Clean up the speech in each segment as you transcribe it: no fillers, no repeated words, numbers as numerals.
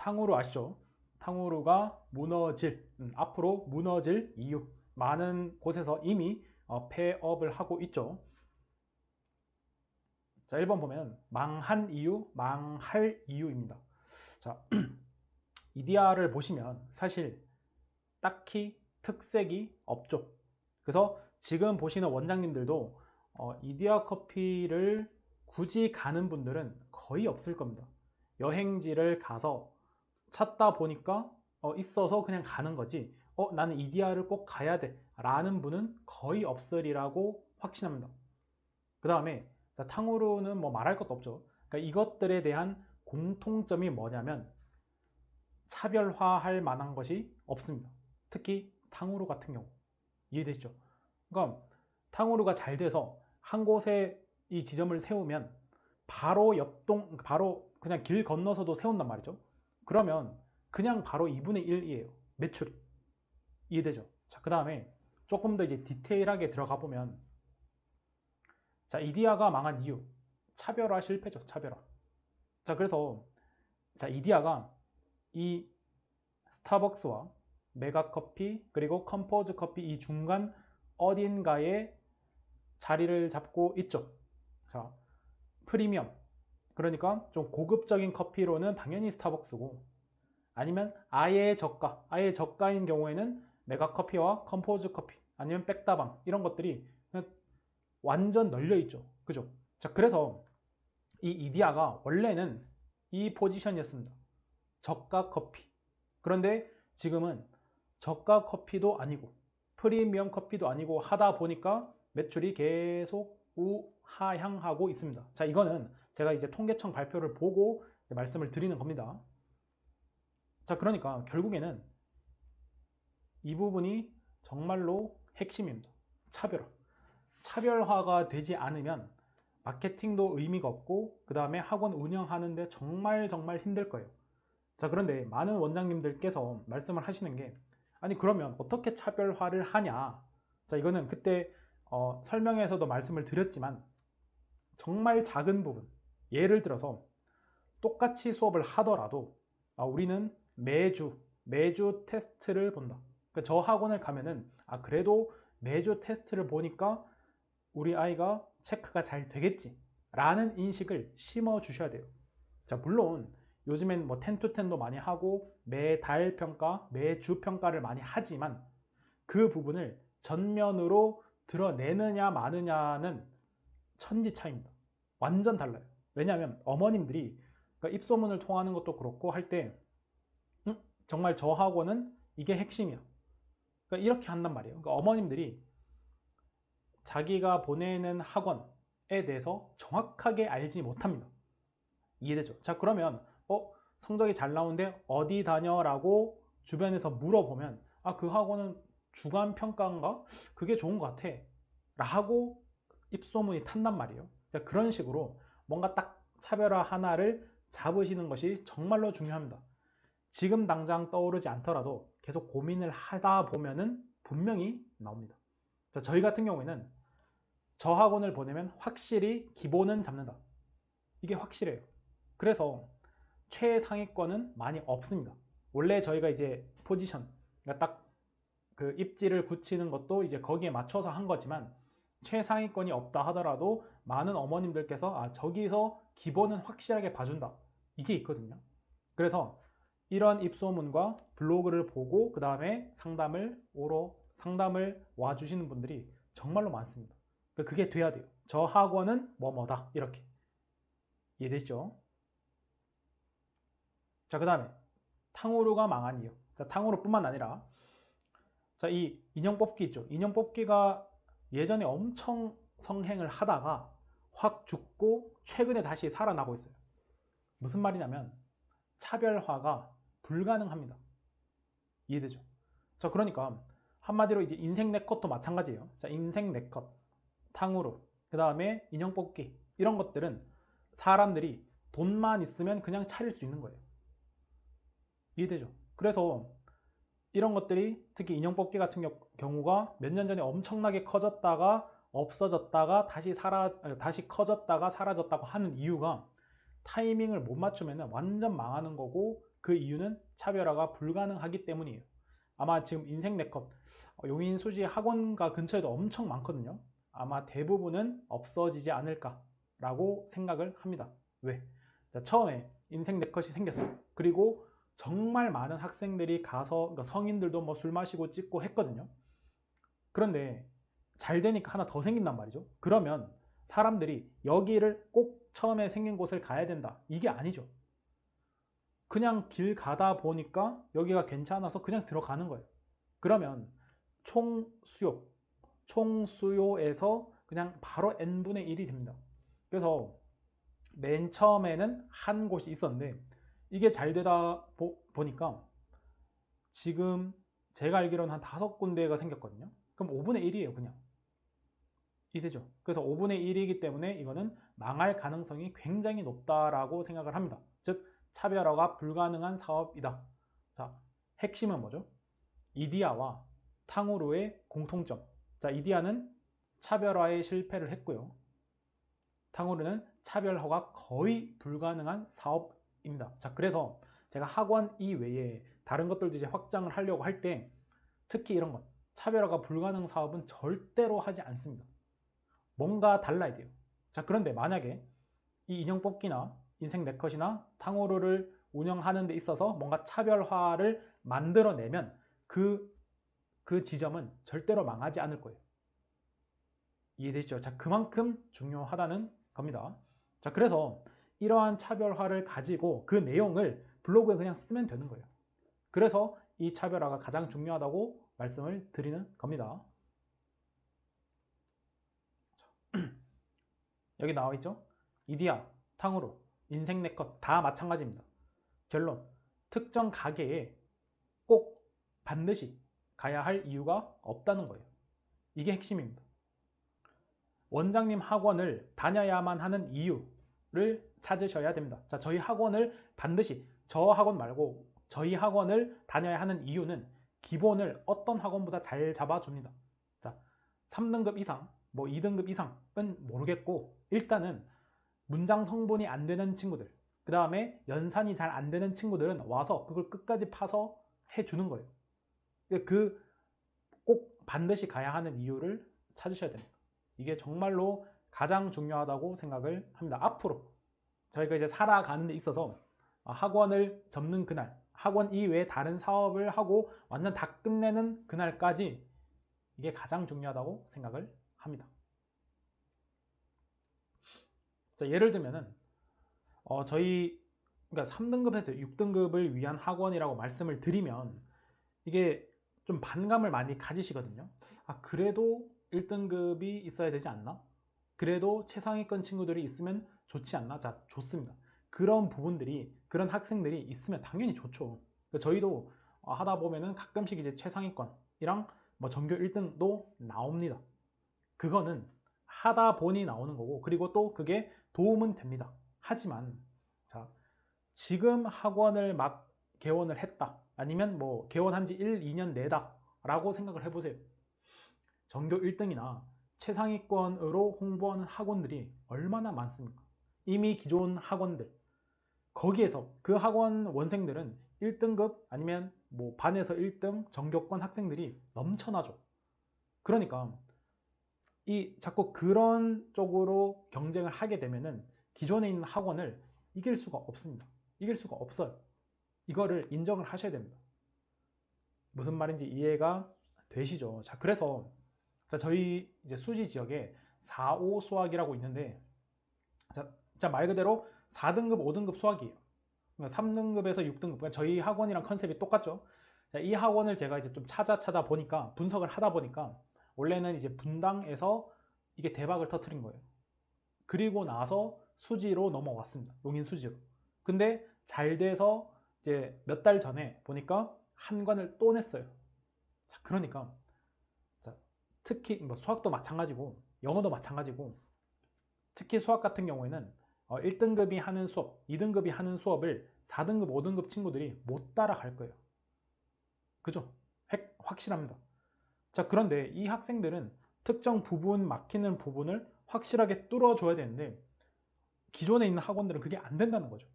탕후루 아시죠? 탕후루가 무너질, 앞으로 무너질 이유. 많은 곳에서 이미 폐업을 하고 있죠. 자, 1번 보면 망한 이유, 망할 이유입니다. 자, EDR을 보시면 사실 딱히 특색이 없죠. 그래서 지금 보시는 원장님들도 EDR 커피를 굳이 가는 분들은 거의 없을 겁니다. 여행지를 가서 찾다 보니까 있어서 그냥 가는 거지 나는 EDR을 꼭 가야 돼 라는 분은 거의 없으리라고 확신합니다. 그 다음에 탕후루는 뭐 말할 것도 없죠. 그러니까 이것들에 대한 공통점이 뭐냐면 차별화할 만한 것이 없습니다. 특히 탕후루 같은 경우 이해되시죠? 그러니까 탕후루가 잘 돼서 한 곳에 이 지점을 세우면 바로 옆동 바로 그냥 길 건너서도 세운단 말이죠. 그러면 그냥 바로 2분의 1이에요. 매출이. 이해되죠? 자, 그 다음에 조금 더 이제 디테일하게 들어가 보면 자, 이디야가 망한 이유. 차별화 실패죠. 차별화. 자, 그래서 자, 이디야가 이 스타벅스와 메가커피 그리고 컴포즈 커피 이 중간 어딘가에 자리를 잡고 있죠. 자, 프리미엄. 그러니까 좀 고급적인 커피로는 당연히 스타벅스고 아니면 아예 저가, 아예 저가인 경우에는 메가커피와 컴포즈 커피 아니면 백다방 이런 것들이 그냥 완전 널려 있죠. 그죠? 자, 그래서 이 이디야가 원래는 이 포지션이었습니다. 저가 커피. 그런데 지금은 저가 커피도 아니고 프리미엄 커피도 아니고 하다 보니까 매출이 계속 우하향하고 있습니다. 자, 이거는 제가 이제 통계청 발표를 보고 말씀을 드리는 겁니다. 자, 그러니까 결국에는 이 부분이 정말로 핵심입니다. 차별화. 차별화가 되지 않으면 마케팅도 의미가 없고 그 다음에 학원 운영하는데 정말 힘들 거예요. 자, 그런데 많은 원장님들께서 말씀을 하시는 게 아니 그러면 어떻게 차별화를 하냐. 자, 이거는 그때 설명에서도 말씀을 드렸지만 정말 작은 부분, 예를 들어서 똑같이 수업을 하더라도 우리는 매주 테스트를 본다. 그러니까 저 학원을 가면은 그래도 매주 테스트를 보니까 우리 아이가 체크가 잘 되겠지 라는 인식을 심어 주셔야 돼요. 자, 물론 요즘엔 뭐 10to10도 많이 하고 매달 평가, 매주 평가를 많이 하지만 그 부분을 전면으로 드러내느냐 마느냐는 천지 차이입니다. 완전 달라요. 왜냐하면 어머님들이 그러니까 입소문을 통하는 것도 그렇고 할 때 정말 저 학원은 이게 핵심이야. 그러니까 이렇게 한단 말이에요. 그러니까 어머님들이 자기가 보내는 학원에 대해서 정확하게 알지 못합니다. 이해되죠? 자, 그러면 성적이 잘 나오는데 어디 다녀라고 주변에서 물어보면 그 학원은 주간 평가인가? 그게 좋은 것 같아 라고 입소문이 탄단 말이에요. 자, 그런 식으로 뭔가 딱 차별화 하나를 잡으시는 것이 정말로 중요합니다. 지금 당장 떠오르지 않더라도 계속 고민을 하다 보면은 분명히 나옵니다. 자, 저희 같은 경우에는 저 학원을 보내면 확실히 기본은 잡는다. 이게 확실해요. 그래서 최상위권은 많이 없습니다. 원래 저희가 이제 포지션, 그러니까 딱 그 입지를 굳히는 것도 이제 거기에 맞춰서 한 거지만 최상위권이 없다 하더라도 많은 어머님들께서 저기서 기본은 확실하게 봐준다. 이게 있거든요. 그래서 이런 입소문과 블로그를 보고 그 다음에 상담을 와주시는 분들이 정말로 많습니다. 그게 돼야 돼요. 저 학원은 뭐뭐다 이렇게 이해되시죠? 자, 그 다음에 탕후루가 망한 이유. 자, 탕후루뿐만 아니라 자, 이 인형 뽑기 있죠. 인형 뽑기가 예전에 엄청 성행을 하다가 확 죽고 최근에 다시 살아나고 있어요. 무슨 말이냐면 차별화가 불가능합니다. 이해되죠? 자, 그러니까 한마디로 이제 인생 네컷도 마찬가지예요. 자, 인생 네컷, 탕후루, 그 다음에 인형 뽑기 이런 것들은 사람들이 돈만 있으면 그냥 차릴 수 있는 거예요. 이해되죠? 그래서 이런 것들이 특히 인형 뽑기 같은 경우가 몇 년 전에 엄청나게 커졌다가 없어졌다가 다시 커졌다가 사라졌다고 하는 이유가 타이밍을 못 맞추면 완전 망하는 거고 그 이유는 차별화가 불가능하기 때문이에요. 아마 지금 인생 네컷 용인 수지 학원가 근처에도 엄청 많거든요. 아마 대부분은 없어지지 않을까라고 생각을 합니다. 왜? 자, 처음에 인생 네컷이 생겼어요. 그리고 정말 많은 학생들이 가서, 그러니까 성인들도 뭐 술 마시고 찍고 했거든요. 그런데 잘 되니까 하나 더 생긴단 말이죠. 그러면 사람들이 여기를 꼭 처음에 생긴 곳을 가야 된다, 이게 아니죠. 그냥 길 가다 보니까 여기가 괜찮아서 그냥 들어가는 거예요. 그러면 총수요에서 그냥 바로 n분의 1이 됩니다. 그래서 맨 처음에는 한 곳이 있었는데 이게 잘 되다 보니까 지금 제가 알기로는 한 5군데가 생겼거든요. 그럼 5분의 1이에요. 그냥 이되죠. 그래서 5분의 1이기 때문에 이거는 망할 가능성이 굉장히 높다라고 생각을 합니다. 즉 차별화가 불가능한 사업이다. 자, 핵심은 뭐죠? 이디야와 탕후루의 공통점. 자, 이디야는 차별화에 실패를 했고요. 탕후루는 차별화가 거의 불가능한 사업입니다. 자, 그래서 제가 학원 이외에 다른 것들도 이제 확장을 하려고 할 때 특히 이런 것, 차별화가 불가능 사업은 절대로 하지 않습니다. 뭔가 달라야 돼요. 자, 그런데 만약에 이 인형 뽑기나 인생 네컷이나 탕후루를 운영하는 데 있어서 뭔가 차별화를 만들어내면 그 지점은 절대로 망하지 않을 거예요. 이해되시죠? 자, 그만큼 중요하다는 겁니다. 자, 그래서 이러한 차별화를 가지고 그 내용을 블로그에 그냥 쓰면 되는 거예요. 그래서 이 차별화가 가장 중요하다고 말씀을 드리는 겁니다. 여기 나와 있죠? 이디야, 탕후루, 인생 네컷 다 마찬가지입니다. 결론, 특정 가게에 꼭 반드시 가야 할 이유가 없다는 거예요. 이게 핵심입니다. 원장님 학원을 다녀야만 하는 이유를 찾으셔야 됩니다. 자, 저희 학원을 반드시, 저 학원 말고 저희 학원을 다녀야 하는 이유는 기본을 어떤 학원보다 잘 잡아줍니다. 자, 3등급 이상, 뭐 2등급 이상은 모르겠고 일단은 문장 성분이 안 되는 친구들, 그 다음에 연산이 잘 안 되는 친구들은 와서 그걸 끝까지 파서 해주는 거예요. 그 꼭 반드시 가야 하는 이유를 찾으셔야 됩니다. 이게 정말로 가장 중요하다고 생각을 합니다. 앞으로 저희가 이제 살아가는 데 있어서 학원을 접는 그날, 학원 이외에 다른 사업을 하고 완전 다 끝내는 그날까지 이게 가장 중요하다고 생각을 합니다. 자, 예를 들면은 저희 그러니까 3등급에서 6등급을 위한 학원이라고 말씀을 드리면 이게 좀 반감을 많이 가지시거든요. 아, 그래도 1등급이 있어야 되지 않나? 그래도 최상위권 친구들이 있으면 좋지 않나? 자, 좋습니다. 그런 부분들이, 그런 학생들이 있으면 당연히 좋죠. 그러니까 저희도 하다 보면은 가끔씩 이제 최상위권이랑 뭐 전교 1등도 나옵니다. 그거는 하다 보니 나오는 거고, 그리고 또 그게 도움은 됩니다. 하지만 자, 지금 학원을 막 개원을 했다, 아니면 뭐 개원한 지 1, 2년 내다 라고 생각을 해보세요. 전교 1등이나 최상위권으로 홍보하는 학원들이 얼마나 많습니까? 이미 기존 학원들, 거기에서 그 학원 원생들은 1등급 아니면 뭐 반에서 1등 전교권 학생들이 넘쳐나죠. 그러니까 이 자꾸 그런 쪽으로 경쟁을 하게 되면은 기존에 있는 학원을 이길 수가 없습니다. 이길 수가 없어요. 이거를 인정을 하셔야 됩니다. 무슨 말인지 이해가 되시죠? 자, 그래서 자, 저희 이제 수지 지역에 4.5 수학이라고 있는데, 자, 말 그대로 4등급, 5등급 수학이에요. 3등급에서 6등급. 그러니까 저희 학원이랑 컨셉이 똑같죠. 자, 이 학원을 제가 이제 좀 찾아 보니까, 분석을 하다 보니까 원래는 이제 분당에서 이게 대박을 터트린 거예요. 그리고 나서 수지로 넘어왔습니다. 용인 수지로. 근데 잘 돼서 이제 몇 달 전에 보니까 한 관을 또 냈어요. 자, 그러니까 자, 특히 뭐 수학도 마찬가지고 영어도 마찬가지고, 특히 수학 같은 경우에는 1등급이 하는 수업, 2등급이 하는 수업을 4등급, 5등급 친구들이 못 따라갈 거예요. 그죠? 확실합니다. 자, 그런데 이 학생들은 특정 부분, 막히는 부분을 확실하게 뚫어줘야 되는데 기존에 있는 학원들은 그게 안 된다는 거죠.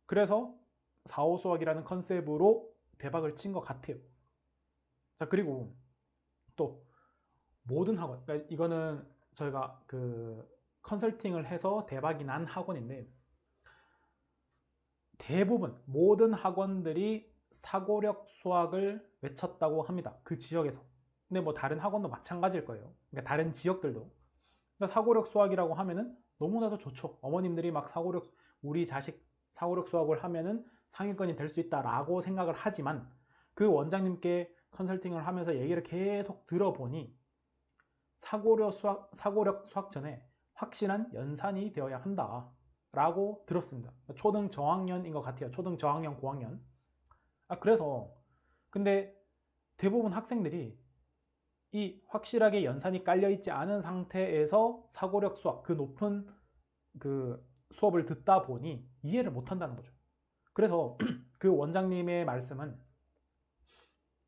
그래서 4호 수학이라는 컨셉으로 대박을 친 것 같아요. 자, 그리고 또 모든 학원, 그러니까 이거는 저희가 그 컨설팅을 해서 대박이 난 학원인데, 대부분 모든 학원들이 사고력 수학을 외쳤다고 합니다. 그 지역에서. 근데 뭐 다른 학원도 마찬가지일 거예요. 그러니까 다른 지역들도. 그러니까 사고력 수학이라고 하면은 너무나도 좋죠. 어머님들이 막 우리 자식 사고력 수학을 하면은 상위권이 될 수 있다라고 생각을 하지만, 그 원장님께 컨설팅을 하면서 얘기를 계속 들어보니 사고력 수학 전에 확실한 연산이 되어야 한다 라고 들었습니다. 초등 저학년인 것 같아요. 초등 저학년 고학년. 그래서 근데 대부분 학생들이 이 확실하게 연산이 깔려 있지 않은 상태에서 사고력 수학, 그 높은 그 수업을 듣다 보니 이해를 못 한다는 거죠. 그래서 그 원장님의 말씀은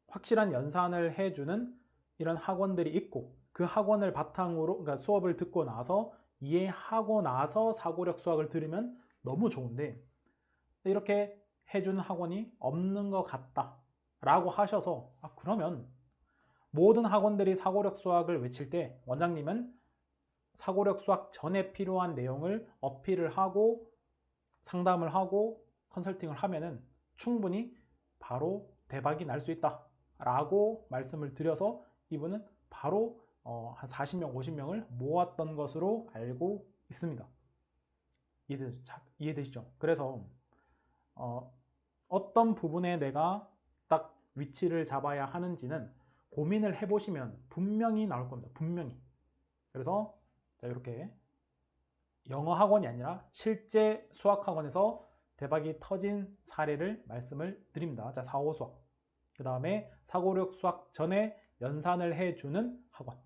확실한 연산을 해주는 이런 학원들이 있고, 그 학원을 바탕으로, 그러니까 수업을 듣고 나서 이해하고 나서 사고력 수학을 들으면 너무 좋은데, 이렇게 해주는 학원이 없는 것 같다 라고 하셔서, 그러면 모든 학원들이 사고력 수학을 외칠 때 원장님은 사고력 수학 전에 필요한 내용을 어필을 하고 상담을 하고 컨설팅을 하면은 충분히 바로 대박이 날 수 있다 라고 말씀을 드려서, 이분은 바로 한 40명, 50명을 모았던 것으로 알고 있습니다. 이해되시죠? 그래서 어떤 부분에 내가 딱 위치를 잡아야 하는지는 고민을 해보시면 분명히 나올 겁니다. 분명히. 그래서 자, 이렇게 영어 학원이 아니라 실제 수학 학원에서 대박이 터진 사례를 말씀을 드립니다. 자, 4호 수학. 그 다음에 사고력 수학 전에 연산을 해주는 학원.